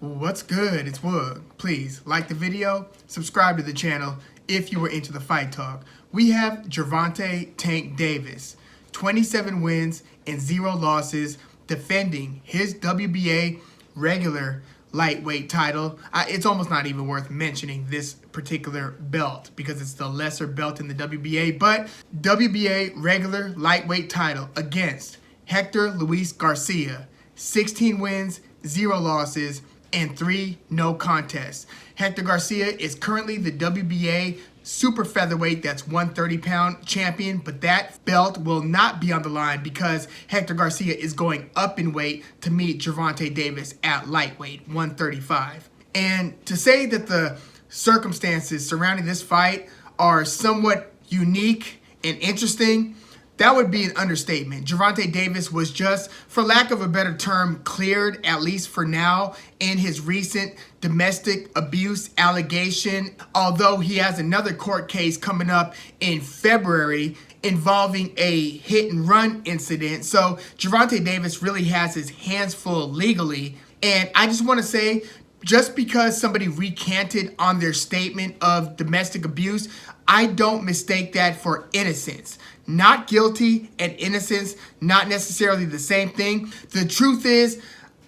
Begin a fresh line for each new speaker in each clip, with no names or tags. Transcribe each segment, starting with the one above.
What's good? It's Wood. Please like the video, subscribe to the channel if you were into the fight talk. We have Gervonta Tank Davis, 27 wins and 0 losses, defending his WBA regular lightweight title. It's almost not even worth mentioning this particular belt because it's the lesser belt in the WBA, but WBA regular lightweight title against Hector Garcia, 16 wins, 0 losses, and 3 no contests. Hector Garcia is currently the WBA super featherweight, that's 130-pound champion, but that belt will not be on the line because Hector Garcia is going up in weight to meet Gervonta Davis at lightweight, 135. And to say that the circumstances surrounding this fight are somewhat unique and interesting, that would be an understatement. Gervonta Davis was just, for lack of a better term, cleared, at least for now, in his recent domestic abuse allegation, although he has another court case coming up in February involving a hit and run incident. So Gervonta Davis really has his hands full legally. And I just want to say, just because somebody recanted on their statement of domestic abuse, I don't mistake that for innocence. Not guilty and innocence, not necessarily the same thing. The truth is,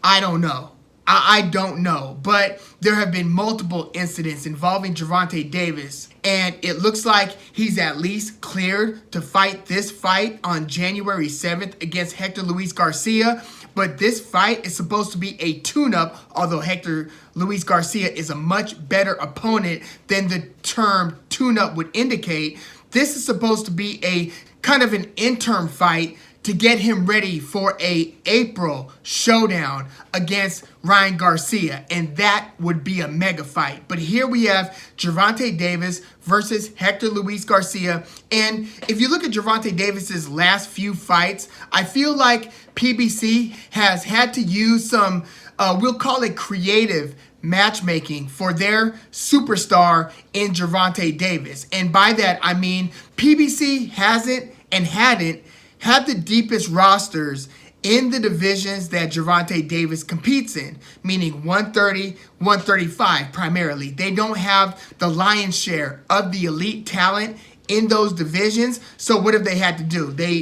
I don't know. I don't know. But there have been multiple incidents involving Gervonta Davis, and it looks like he's at least cleared to fight this fight on January 7th against Hector Garcia. But this fight is supposed to be a tune-up, although Hector Garcia is a much better opponent than the term tune-up would indicate. This is supposed to be a kind of an interim fight to get him ready for a April showdown against Ryan Garcia, and that would be a mega fight. But here we have Gervonta Davis versus Hector Garcia, and if you look at Gervonta Davis's last few fights, I feel like PBC has had to use some, we'll call it creative matchmaking for their superstar in Gervonta Davis. And by that, I mean PBC hasn't and hadn't had the deepest rosters in the divisions that Gervonta Davis competes in, meaning 130, 135 primarily. They don't have the lion's share of the elite talent in those divisions. So what have they had to do? They,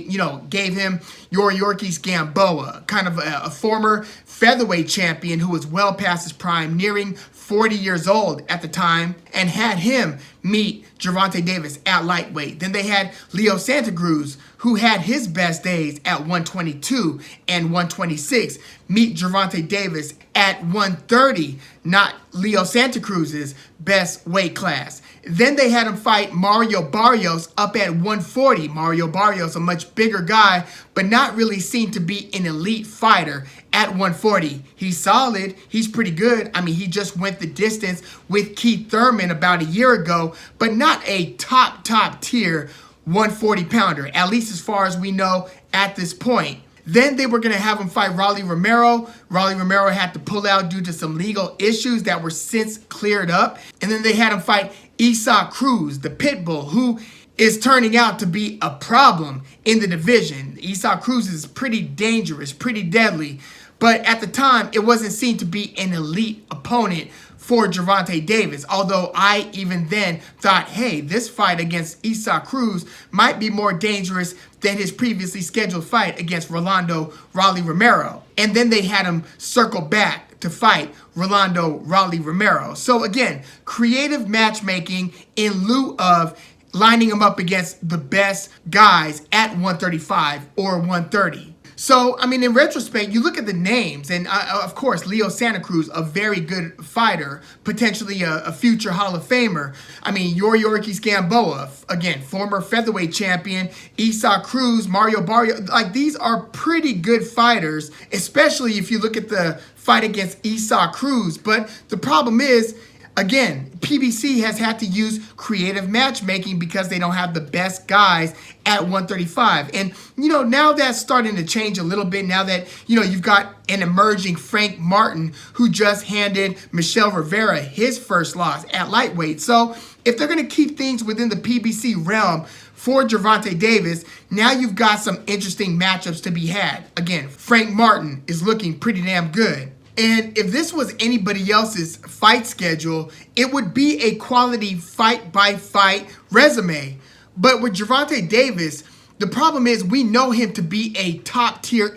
gave him Yorkis Gamboa, kind of a former featherweight champion who was well past his prime, nearing 40 years old at the time, and had him meet Gervonta Davis at lightweight. Then they had Leo Santa Cruz, who had his best days at 122 and 126, meet Gervonta Davis at 130, not Leo Santa Cruz's best weight class. Then they had him fight Mario Barrios up at 140. Mario Barrios, a much bigger guy, but not really seen to be an elite fighter at 140. He's solid. He's pretty good. I mean, he just went the distance with Keith Thurman about a year ago, but not a top tier 140 pounder, at least as far as we know at this point. Then they were going to have him fight Rolly Romero. Rolly Romero had to pull out due to some legal issues that were since cleared up. And then they had him fight Isaac Cruz, the Pitbull, who is turning out to be a problem in the division. Isaac Cruz is pretty dangerous, pretty deadly. But at the time, it wasn't seen to be an elite opponent for Gervonta Davis, although I even then thought, hey, this fight against Isaac Cruz might be more dangerous than his previously scheduled fight against Rolly Romero. And then they had him circle back to fight Rolly Romero. So again, creative matchmaking in lieu of lining him up against the best guys at 135 or 130. So, I mean, in retrospect, you look at the names, and of course, Leo Santa Cruz, a very good fighter, potentially a future Hall of Famer. I mean, Yorkis Gamboa, again, former featherweight champion, Isaac Cruz, Mario Barrios, like these are pretty good fighters, especially if you look at the fight against Isaac Cruz. But the problem is, again, PBC has had to use creative matchmaking because they don't have the best guys at 135. And, now that's starting to change a little bit now that, you've got an emerging Frank Martin who just handed Michel Rivera his first loss at lightweight. So if they're going to keep things within the PBC realm for Gervonta Davis, now you've got some interesting matchups to be had. Again, Frank Martin is looking pretty damn good. And if this was anybody else's fight schedule, it would be a quality fight-by-fight resume. But with Gervonta Davis, the problem is we know him to be a top-tier,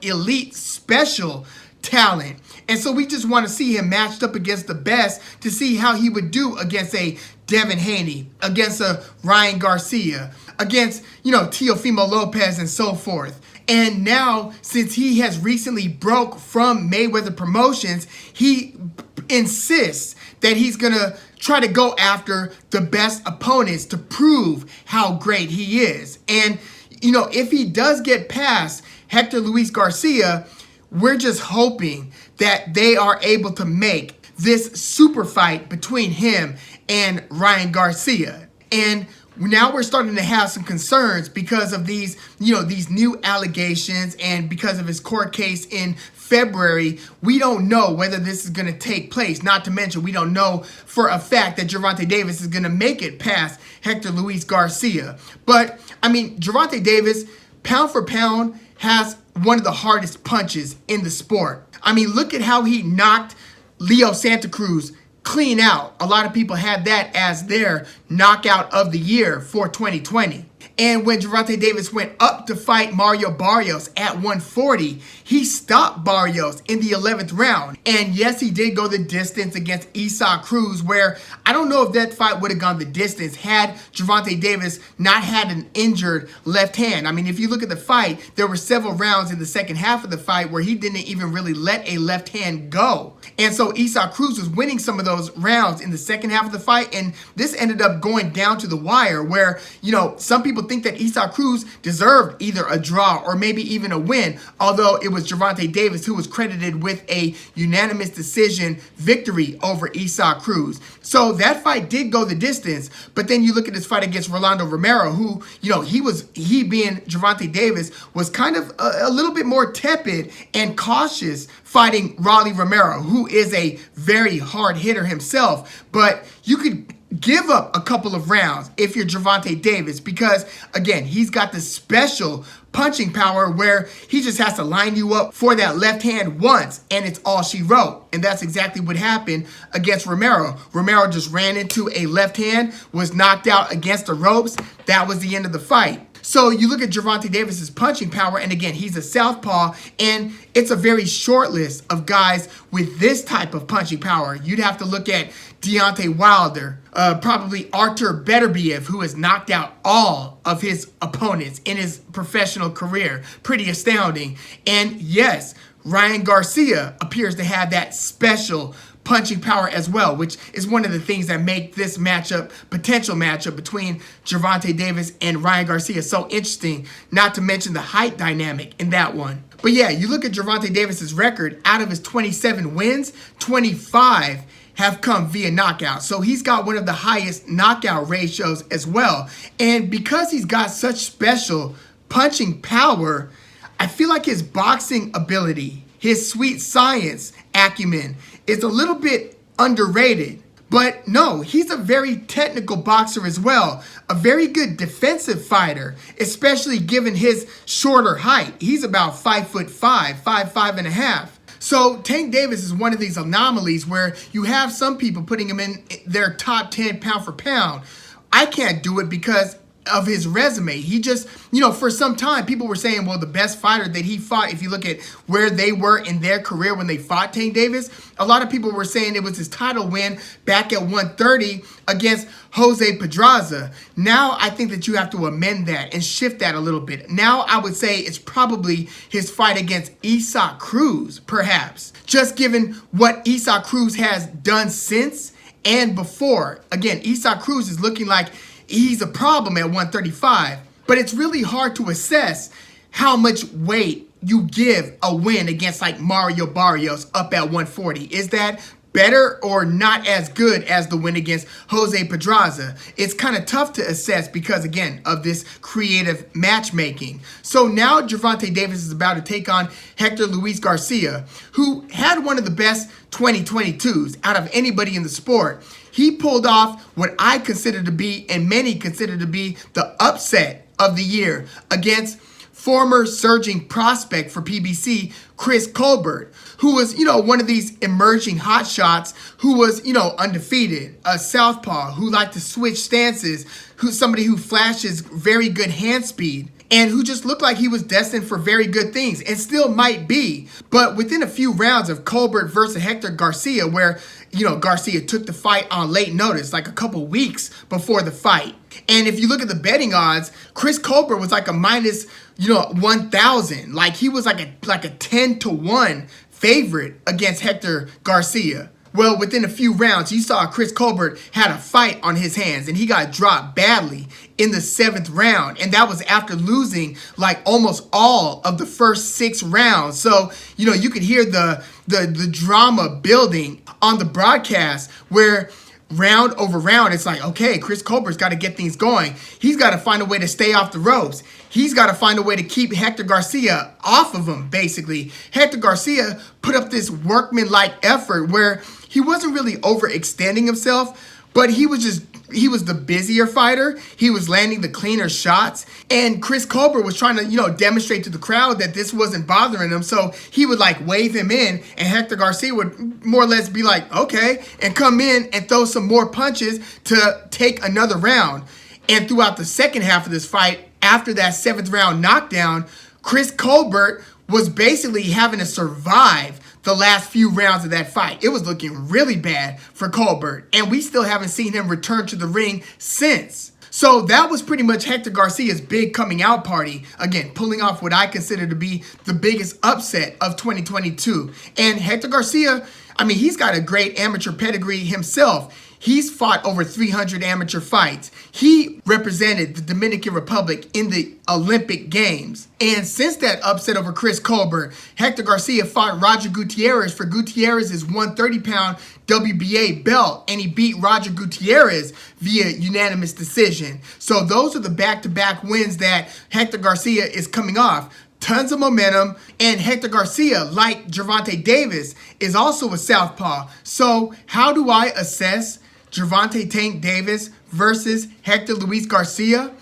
elite special talent. And so we just want to see him matched up against the best to see how he would do against a Devin Haney, against a Ryan Garcia, against, Teofimo Lopez and so forth. And now, since he has recently broke from Mayweather Promotions, he insists that he's going to try to go after the best opponents to prove how great he is. And, if he does get past Hector Luis Garcia, we're just hoping that they are able to make this super fight between him and Ryan Garcia. And now we're starting to have some concerns because of these new allegations, and because of his court case in February. We don't know whether this is going to take place. Not to mention, we don't know for a fact that Gervonta Davis is going to make it past Hector Luis Garcia. But, Gervonta Davis, pound for pound, has one of the hardest punches in the sport. Look at how he knocked Leo Santa Cruz clean out. A lot of people had that as their knockout of the year for 2020. And when Gervonta Davis went up to fight Mario Barrios at 140, he stopped Barrios in the 11th round. And yes, he did go the distance against Isaac Cruz, where I don't know if that fight would have gone the distance had Gervonta Davis not had an injured left hand. If you look at the fight, there were several rounds in the second half of the fight where he didn't even really let a left hand go. And so Isaac Cruz was winning some of those rounds in the second half of the fight, and this ended up going down to the wire where, some people think that Isaac Cruz deserved either a draw or maybe even a win, although it was Gervonta Davis who was credited with a unanimous decision victory over Isaac Cruz. So that fight did go the distance, but then you look at his fight against Rolando Romero, who, he being Gervonta Davis, was kind of a little bit more tepid and cautious fighting Rolly Romero, who is a very hard hitter himself. But you could give up a couple of rounds if you're Gervonta Davis, because again, he's got this special punching power where he just has to line you up for that left hand once and it's all she wrote. And that's exactly what happened against Romero. Romero just ran into a left hand, was knocked out against the ropes. That was the end of the fight. So you look at Gervonta Davis's punching power, and again, he's a southpaw, and it's a very short list of guys with this type of punching power. You'd have to look at Deontay Wilder, probably Artur Beterbiev, who has knocked out all of his opponents in his professional career. Pretty astounding. And yes, Ryan Garcia appears to have that special punching power as well, which is one of the things that make this potential matchup between Gervonta Davis and Ryan Garcia so interesting, not to mention the height dynamic in that one. But yeah, you look at Gervonta Davis's record, out of his 27 wins, 25 have come via knockout. So he's got one of the highest knockout ratios as well. And because he's got such special punching power, I feel like his boxing ability, his sweet science acumen is a little bit underrated. But no, he's a very technical boxer as well. A very good defensive fighter, especially given his shorter height. He's about 5'5", 5'5.5". So Tank Davis is one of these anomalies where you have some people putting him in their top 10 pound for pound. I can't do it because of his resume. He just, for some time, people were saying, well, the best fighter that he fought, if you look at where they were in their career when they fought Tank Davis, a lot of people were saying it was his title win back at 130 against Jose Pedraza. Now, I think that you have to amend that and shift that a little bit. Now, I would say it's probably his fight against Isaac Cruz, perhaps. Just given what Isaac Cruz has done since and before. Again, Isaac Cruz is looking like he's a problem at 135, but it's really hard to assess how much weight you give a win against like Mario Barrios up at 140. Is that better or not as good as the win against Jose Pedraza? It's kind of tough to assess because, again, of this creative matchmaking. So now Gervonta Davis is about to take on Hector Luis Garcia, who had one of the best 2022s out of anybody in the sport. He pulled off what I consider to be, and many consider to be, the upset of the year against former surging prospect for PBC, Chris Colbert, who was, one of these emerging hotshots who was, undefeated, a southpaw who liked to switch stances, who's somebody who flashes very good hand speed, and who just looked like he was destined for very good things, and still might be. But within a few rounds of Colbert versus Hector Garcia, where, Garcia took the fight on late notice, like a couple weeks before the fight. And if you look at the betting odds, Chris Colbert was like a minus, 1,000. Like he was like a 10-1 favorite against Hector Garcia. Well, within a few rounds, you saw Chris Colbert had a fight on his hands, and he got dropped badly in the 7th round. And that was after losing like almost all of the first 6 rounds. So, you could hear the drama building on the broadcast where round over round, it's like, okay, Chris Colbert's got to get things going. He's got to find a way to stay off the ropes. He's got to find a way to keep Hector Garcia off of him, basically. Hector Garcia put up this workman-like effort where he wasn't really overextending himself, but he was the busier fighter. He was landing the cleaner shots. And Chris Colbert was trying to, demonstrate to the crowd that this wasn't bothering him. So he would like wave him in, and Hector Garcia would more or less be like, okay, and come in and throw some more punches to take another round. And throughout the second half of this fight, after that 7th round knockdown, Chris Colbert was basically having to survive the last few rounds of that fight. It was looking really bad for Colbert, and we still haven't seen him return to the ring since. So that was pretty much Hector Garcia's big coming out party. Again, pulling off what I consider to be the biggest upset of 2022. And Hector Garcia, he's got a great amateur pedigree himself. He's fought over 300 amateur fights. He represented the Dominican Republic in the Olympic Games. And since that upset over Chris Colbert, Hector Garcia fought Roger Gutierrez for Gutierrez's 130-pound WBA belt, and he beat Roger Gutierrez via unanimous decision. So those are the back-to-back wins that Hector Garcia is coming off. Tons of momentum, and Hector Garcia, like Gervonta Davis, is also a southpaw. So how do I assess Gervonta Tank Davis versus Hector Luis Garcia?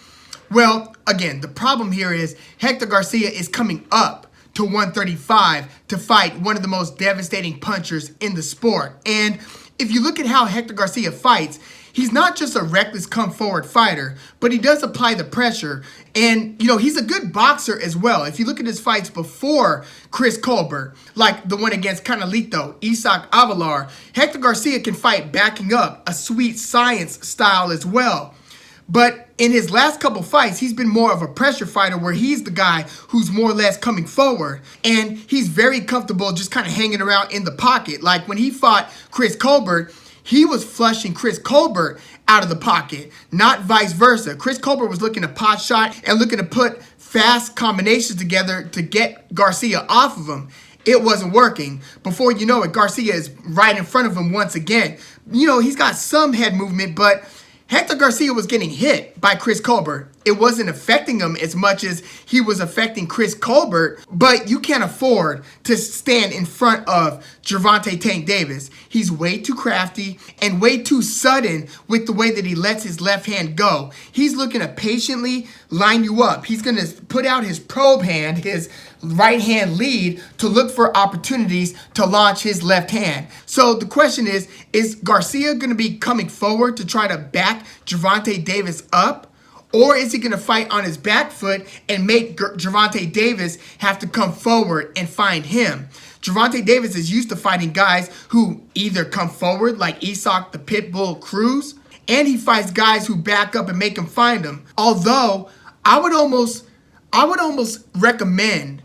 Well, again, the problem here is Hector Garcia is coming up to 135 to fight one of the most devastating punchers in the sport. And if you look at how Hector Garcia fights, he's not just a reckless come-forward fighter, but he does apply the pressure. And, he's a good boxer as well. If you look at his fights before Chris Colbert, like the one against Canelito, Isaac Avalar, Hector Garcia can fight backing up, a sweet science style as well. But in his last couple fights, he's been more of a pressure fighter where he's the guy who's more or less coming forward. And he's very comfortable just kind of hanging around in the pocket. Like when he fought Chris Colbert, he was flushing Chris Colbert out of the pocket, not vice versa. Chris Colbert was looking to pot shot and looking to put fast combinations together to get Garcia off of him. It wasn't working. Before you know it, Garcia is right in front of him once again. He's got some head movement, but Hector Garcia was getting hit by Chris Colbert. It wasn't affecting him as much as he was affecting Chris Colbert, but you can't afford to stand in front of Gervonta Tank Davis. He's way too crafty and way too sudden with the way that he lets his left hand go. He's looking to patiently line you up. He's going to put out his probe hand, his right hand lead, to look for opportunities to launch his left hand. So the question is Garcia going to be coming forward to try to back Gervonta Davis up? Or is he going to fight on his back foot and make Gervonta Davis have to come forward and find him? Gervonta Davis is used to fighting guys who either come forward like Isaac the Pitbull Cruz, and he fights guys who back up and make him find him. Although I would almost recommend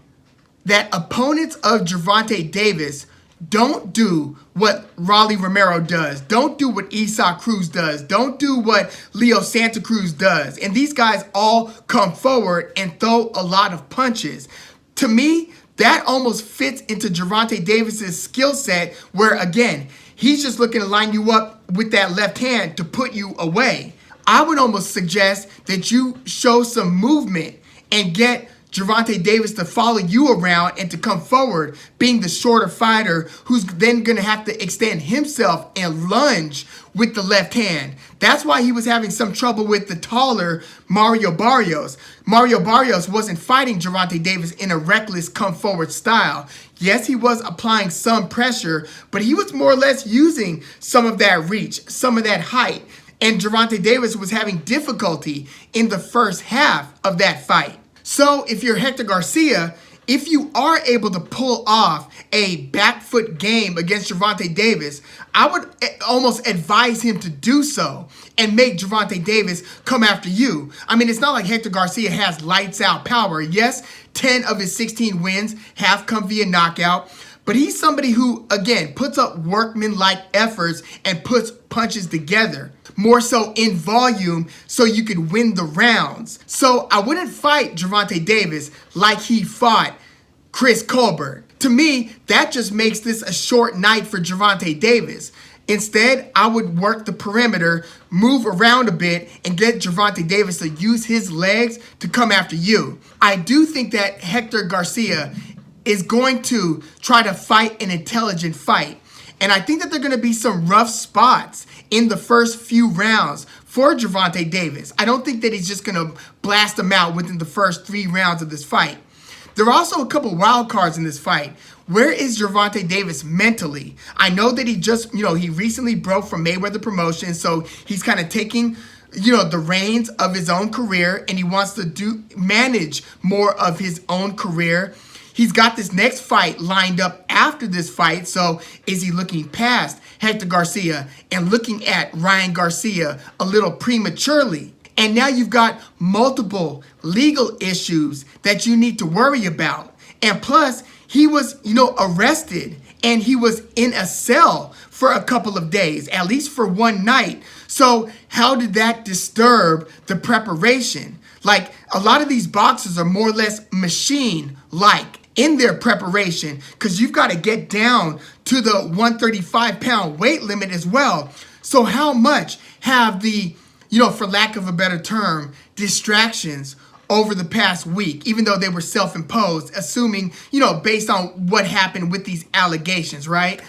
that opponents of Gervonta Davis don't do what Rolly Romero does. Don't do what Isaac Cruz does. Don't do what Leo Santa Cruz does. And these guys all come forward and throw a lot of punches. To me, that almost fits into Gervonta Davis's skill set where, again, he's just looking to line you up with that left hand to put you away. I would almost suggest that you show some movement and get Gervonta Davis to follow you around and to come forward, being the shorter fighter who's then going to have to extend himself and lunge with the left hand. That's why he was having some trouble with the taller Mario Barrios. Mario Barrios wasn't fighting Gervonta Davis in a reckless come forward style. Yes, he was applying some pressure, but he was more or less using some of that reach, some of that height. And Gervonta Davis was having difficulty in the first half of that fight. So if you're Hector Garcia, if you are able to pull off a back foot game against Gervonta Davis, I would almost advise him to do so and make Gervonta Davis come after you. I mean, it's not like Hector Garcia has lights out power. Yes, 10 of his 16 wins have come via knockout, but he's somebody who, again, puts up workman-like efforts and puts punches together, more so in volume, so you could win the rounds. So I wouldn't fight Gervonta Davis like he fought Chris Colbert. To me, that just makes this a short night for Gervonta Davis. Instead, I would work the perimeter, move around a bit, and get Gervonta Davis to use his legs to come after you. I do think that Hector Garcia is going to try to fight an intelligent fight. And I think that there are going to be some rough spots in the first few rounds for Gervonta Davis. I don't think that he's just going to blast him out within the first 3 rounds of this fight. There are also a couple wild cards in this fight. Where is Gervonta Davis mentally? I know that he just, he recently broke from Mayweather Promotions, so he's kind of taking, the reins of his own career, and he wants to manage more of his own career. He's got this next fight lined up after this fight, so is he looking past Hector Garcia and looking at Ryan Garcia a little prematurely? And now you've got multiple legal issues that you need to worry about. And plus, he was, arrested, and he was in a cell for a couple of days, at least for one night. So how did that disturb the preparation? Like, a lot of these boxers are more or less machine-like in their preparation, because you've got to get down to the 135-pound weight limit as well. So how much have the, for lack of a better term, distractions over the past week, even though they were self-imposed, assuming, based on what happened with these allegations, right?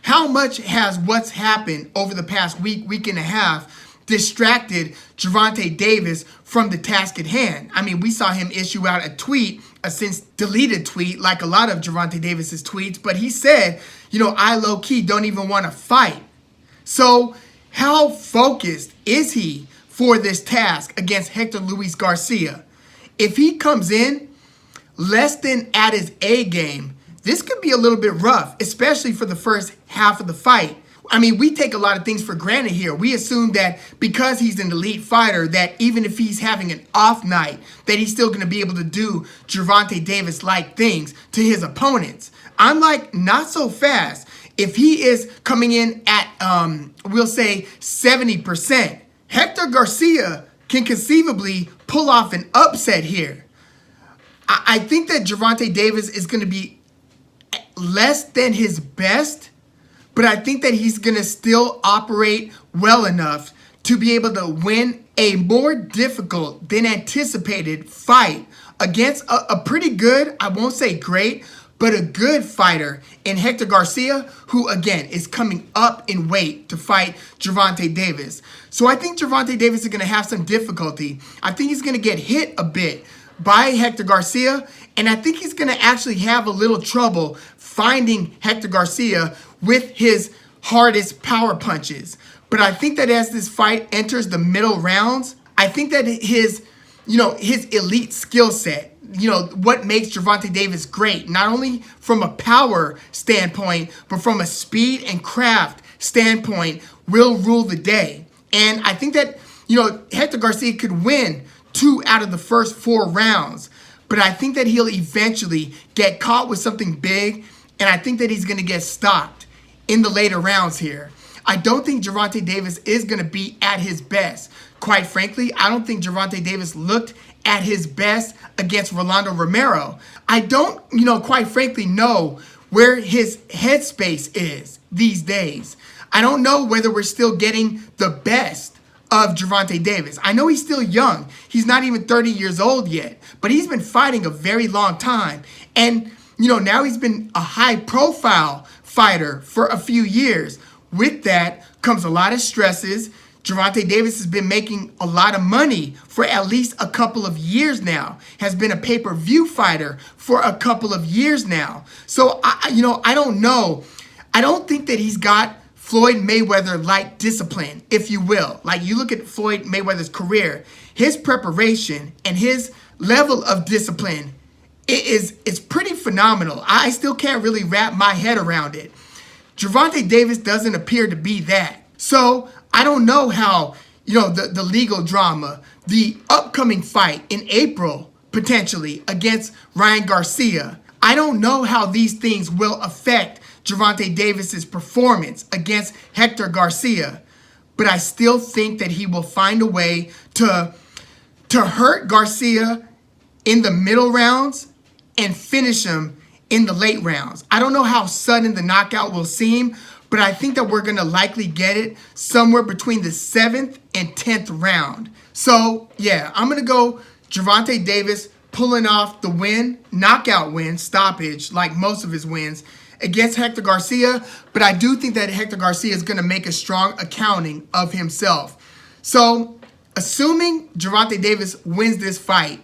How much has what's happened over the past week and a half distracted Gervonta Davis from the task at hand? I mean, we saw him issue out a tweet, a since deleted tweet, like a lot of Gervonta Davis's tweets, but he said, I low-key don't even want to fight. So how focused is he for this task against Hector Luis Garcia? If he comes in less than at his A game, this could be a little bit rough, especially for the first half of the fight. I mean, we take a lot of things for granted here. We assume that because he's an elite fighter, that even if he's having an off night, that he's still going to be able to do Gervonta Davis-like things to his opponents. I'm like, not so fast. If he is coming in at, we'll say, 70%, Hector Garcia can conceivably pull off an upset here. I think that Gervonta Davis is going to be less than his best, but I think that he's going to still operate well enough to be able to win a more difficult than anticipated fight against a pretty good, I won't say great, but a good fighter in Hector Garcia, who, again, is coming up in weight to fight Gervonta Davis. So I think Gervonta Davis is going to have some difficulty. I think he's going to get hit a bit by Hector Garcia, and I think he's going to actually have a little trouble finding Hector Garcia with his hardest power punches. But I think that as this fight enters the middle rounds, I think that his elite skill set, what makes Gervonta Davis great, not only from a power standpoint, but from a speed and craft standpoint, will rule the day. And I think that, Hector Garcia could win 2 out of the first 4 rounds, but I think that he'll eventually get caught with something big, and I think that he's going to get stopped in the later rounds here. I don't think Gervonta Davis is going to be at his best. Quite frankly, I don't think Gervonta Davis looked at his best against Rolando Romero. I don't, quite frankly, know where his headspace is these days. I don't know whether we're still getting the best of Gervonta Davis. I know he's still young. He's not even 30 years old yet, but he's been fighting a very long time. And, now he's been a high-profile fighter for a few years. With that comes a lot of stresses. Gervonta Davis has been making a lot of money for at least a couple of years now, has been a pay-per-view fighter for a couple of years now. So, I don't know. I don't think that he's got Floyd Mayweather-like discipline, if you will. Like, you look at Floyd Mayweather's career, his preparation and his level of discipline it's pretty phenomenal. I still can't really wrap my head around it. Gervonta Davis doesn't appear to be that. So I don't know how, the legal drama, the upcoming fight in April, potentially, against Ryan Garcia, I don't know how these things will affect Gervonta Davis's performance against Hector Garcia. But I still think that he will find a way to hurt Garcia in the middle rounds and finish him in the late rounds. I don't know how sudden the knockout will seem, but I think that we're going to likely get it somewhere between the 7th and 10th round. So, yeah, I'm going to go Gervonta Davis pulling off the win, knockout win, stoppage, like most of his wins, against Hector Garcia. But I do think that Hector Garcia is going to make a strong accounting of himself. So, assuming Gervonta Davis wins this fight,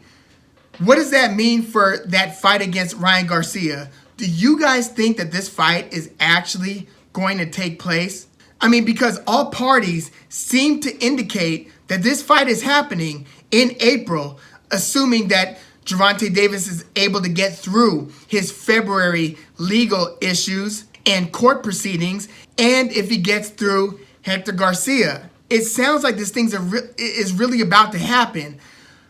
what does that mean for that fight against Ryan Garcia? Do you guys think that this fight is actually going to take place? I mean, because all parties seem to indicate that this fight is happening in April, assuming that Gervonta Davis is able to get through his February legal issues and court proceedings, and if he gets through Hector Garcia. It sounds like this thing is really about to happen.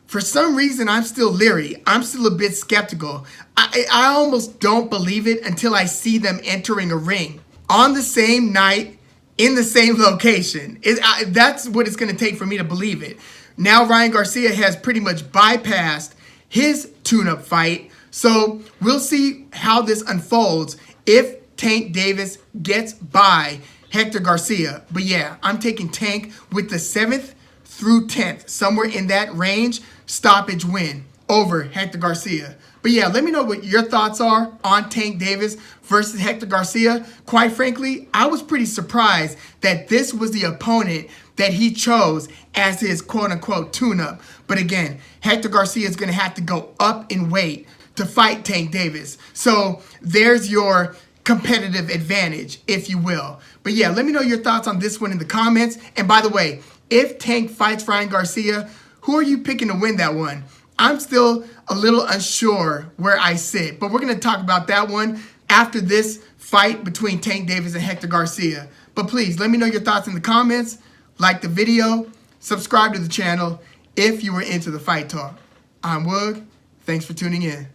For some reason, I'm still leery. I'm still a bit skeptical. I almost don't believe it until I see them entering a ring on the same night, in the same location. That's what it's going to take for me to believe it. Now Ryan Garcia has pretty much bypassed his tune-up fight. So we'll see how this unfolds if Tank Davis gets by Hector Garcia. But yeah, I'm taking Tank with the 7th through 10th, somewhere in that range, stoppage win over Hector Garcia. But yeah, let me know what your thoughts are on Tank Davis versus Hector Garcia. Quite frankly, I was pretty surprised that this was the opponent that he chose as his quote-unquote tune-up. But again, Hector Garcia is going to have to go up in weight to fight Tank Davis. So there's your competitive advantage, if you will. But yeah, let me know your thoughts on this one in the comments. And by the way, if Tank fights Ryan Garcia, who are you picking to win that one? I'm still a little unsure where I sit, but we're going to talk about that one after this fight between Tank Davis and Hector Garcia. But please, let me know your thoughts in the comments, like the video, subscribe to the channel if you were into the Fight Talk. I'm Woog. Thanks for tuning in.